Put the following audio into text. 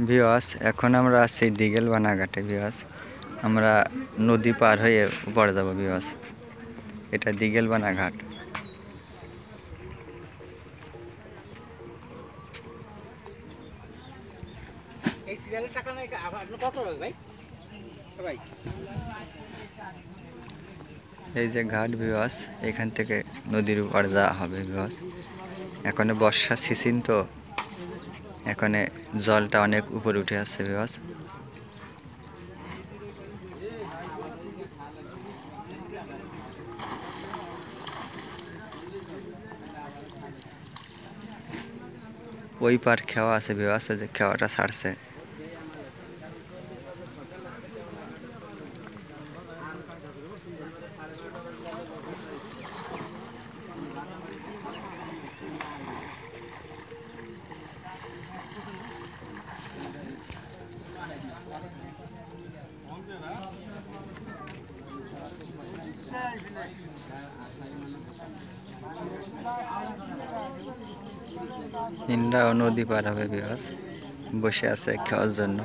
Viewers, এখন আমরা আছি দিঘেলবানা ঘাটে। ভিউয়ার্স, আমরা নদী পার হয়ে উপরে যাব। ভিউয়ার্স, এটা দিঘেলবানা ঘাট। এই যে ঘাট ভিউয়ার্স, এখান থেকে নদীর উপর যাওয়া হবে। ভিউয়ার্স, এখন বর্ষা সিজন তো এখানে জলটা অনেক উপরে উঠে আসছে। ভিউয়ার্স, ওই পার খেওয়া আছে। ভিউয়ার্স, যে খেওয়াটা ছাড়ছে। ইন্দ্রাও নদী পার হবে। ভিউয়ার্স, বসে আছে খাওয়ার জন্য।